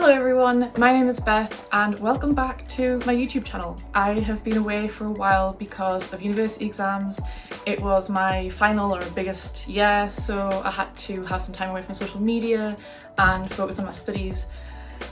Hello everyone, my name is Beth and welcome back to my YouTube channel. I have been away for a while because of university exams. It was my final or biggest year, so I had to have some time away from social media and focus on my studies,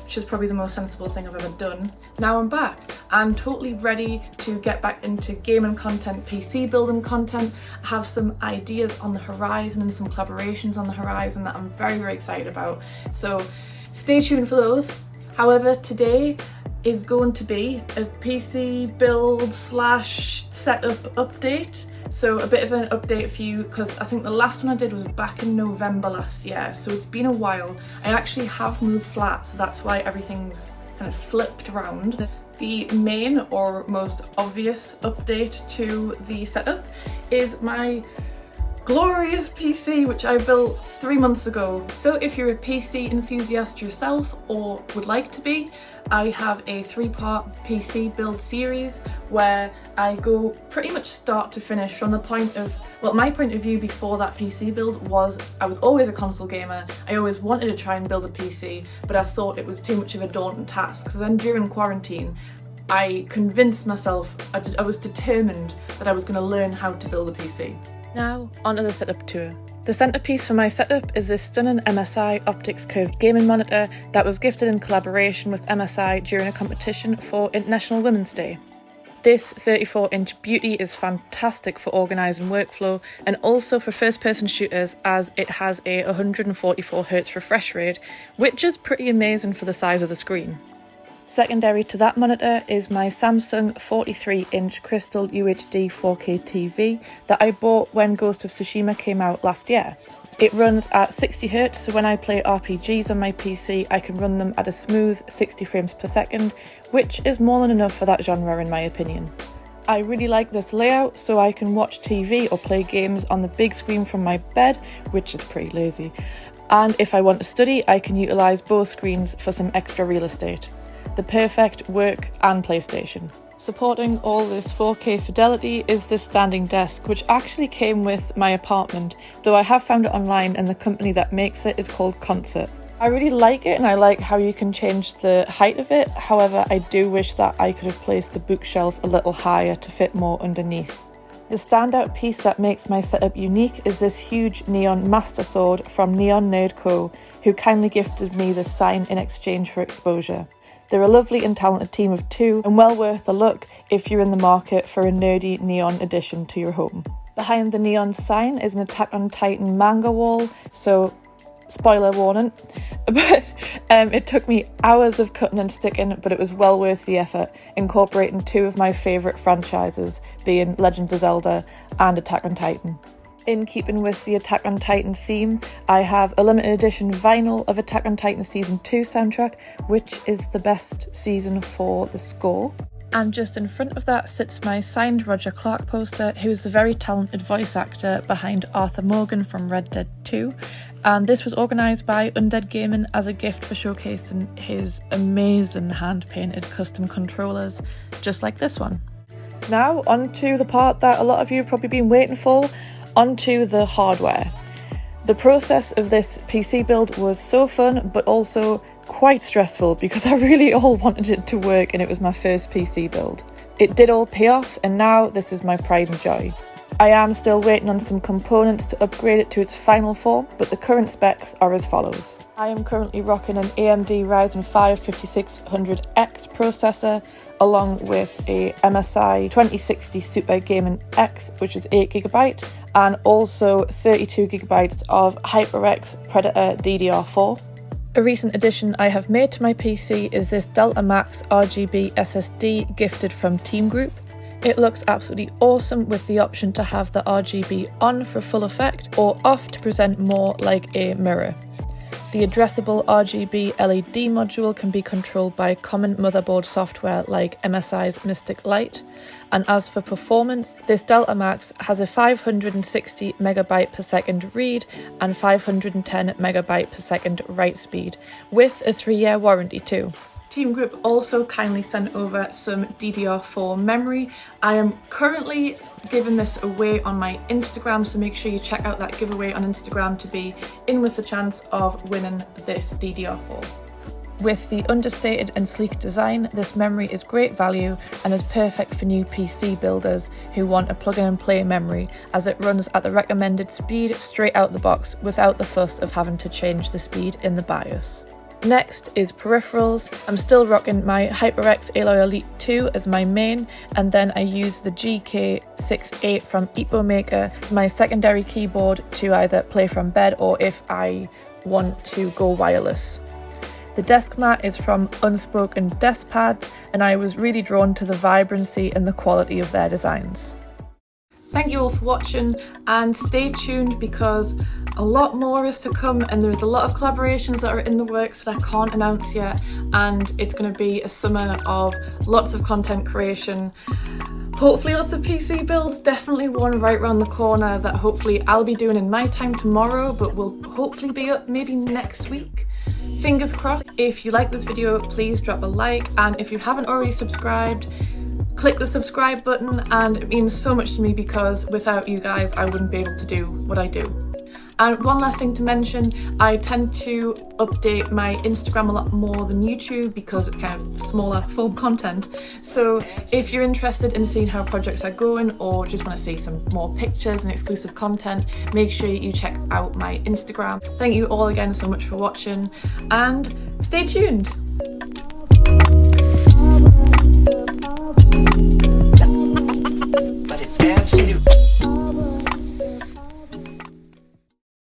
which is probably the most sensible thing I've ever done. Now I'm back. I'm totally ready to get back into gaming content, PC building content. I have some ideas on the horizon and some collaborations on the horizon that I'm very excited about. So stay tuned for those. However, today is going to be a PC build / setup update. So a bit of an update for you because I think the last one I did was back in November last year, so it's been a while. I actually have moved flat, so that's why everything's kind of flipped around. The main or most obvious update to the setup is my glorious PC, which I built 3 months ago. So if you're a PC enthusiast yourself or would like to be, I have a 3-part PC build series where I go pretty much start to finish from the point of, well, my point of view before that PC build was I was always a console gamer. I always wanted to try and build a PC, but I thought it was too much of a daunting task. So then during quarantine, I convinced myself, I was determined that I was going to learn how to build a PC. Now, onto the setup tour. The centrepiece for my setup is this stunning MSI Optics curved gaming monitor that was gifted in collaboration with MSI during a competition for International Women's Day. This 34-inch beauty is fantastic for organising workflow and also for first-person shooters, as it has a 144Hz refresh rate, which is pretty amazing for the size of the screen. Secondary to that monitor is my Samsung 43-inch Crystal UHD 4K TV that I bought when Ghost of Tsushima came out last year. It runs at 60Hz, so when I play RPGs on my PC I can run them at a smooth 60 frames per second, which is more than enough for that genre in my opinion. I really like this layout, so I can watch TV or play games on the big screen from my bed, which is pretty lazy. And if I want to study, I can utilise both screens for some extra real estate. The perfect work and PlayStation. Supporting all this 4K fidelity is this standing desk, which actually came with my apartment, though I have found it online and the company that makes it is called Concert. I really like it and I like how you can change the height of it, however I do wish that I could have placed the bookshelf a little higher to fit more underneath. The standout piece that makes my setup unique is this huge neon master sword from Neon Nerd Co, who kindly gifted me this sign in exchange for exposure. They're a lovely and talented team of 2 and well worth a look if you're in the market for a nerdy neon addition to your home. Behind the neon sign is an Attack on Titan manga wall, so spoiler warning, but it took me hours of cutting and sticking, but it was well worth the effort, incorporating 2 of my favourite franchises, being Legend of Zelda and Attack on Titan. In keeping with the Attack on Titan theme, I have a limited edition vinyl of Attack on Titan Season 2 soundtrack, which is the best season for the score. And just in front of that sits my signed Roger Clark poster, who's the very talented voice actor behind Arthur Morgan from Red Dead 2. And this was organised by Undead Gaming as a gift for showcasing his amazing hand-painted custom controllers, just like this one. Now, on to the part that a lot of you have probably been waiting for. Onto the hardware. The process of this PC build was so fun, but also quite stressful because I really all wanted it to work and it was my first PC build. It did all pay off and now this is my pride and joy. I am still waiting on some components to upgrade it to its final form, but the current specs are as follows. I am currently rocking an AMD Ryzen 5 5600X processor along with a MSI 2060 Super Gaming X, which is 8GB, and also 32GB of HyperX Predator DDR4. A recent addition I have made to my PC is this Delta Max RGB SSD gifted from TeamGroup. It looks absolutely awesome with the option to have the RGB on for full effect or off to present more like a mirror. The addressable RGB LED module can be controlled by common motherboard software like MSI's Mystic Light. And as for performance, this Delta Max has a 560 MB per second read and 510 MB per second write speed, with a 3-year warranty too. TeamGroup also kindly sent over some DDR4 memory. I am currently giving this away on my Instagram, so make sure you check out that giveaway on Instagram to be in with the chance of winning this DDR4. With the understated and sleek design, this memory is great value and is perfect for new PC builders who want a plug and play memory, as it runs at the recommended speed straight out the box without the fuss of having to change the speed in the BIOS. Next is Peripherals. I'm still rocking my HyperX Aloy Elite 2 as my main, and then I use the GK68 from EpoMaker as my secondary keyboard to either play from bed or if I want to go wireless. The desk mat is from Unspoken Desk Pad, and I was really drawn to the vibrancy and the quality of their designs. Thank you all for watching, and stay tuned because a lot more is to come, and there's a lot of collaborations that are in the works that I can't announce yet, and it's going to be a summer of lots of content creation. Hopefully lots of PC builds, definitely one right around the corner that hopefully I'll be doing in my time tomorrow, but will hopefully be up maybe next week. Fingers crossed. If you like this video, please drop a like, and if you haven't already subscribed, click the subscribe button, and it means so much to me because without you guys I wouldn't be able to do what I do. And one last thing to mention, I tend to update my Instagram a lot more than YouTube because it's kind of smaller form content. So if you're interested in seeing how projects are going or just want to see some more pictures and exclusive content, make sure you check out my Instagram. Thank you all again so much for watching, and stay tuned! But it's absolute.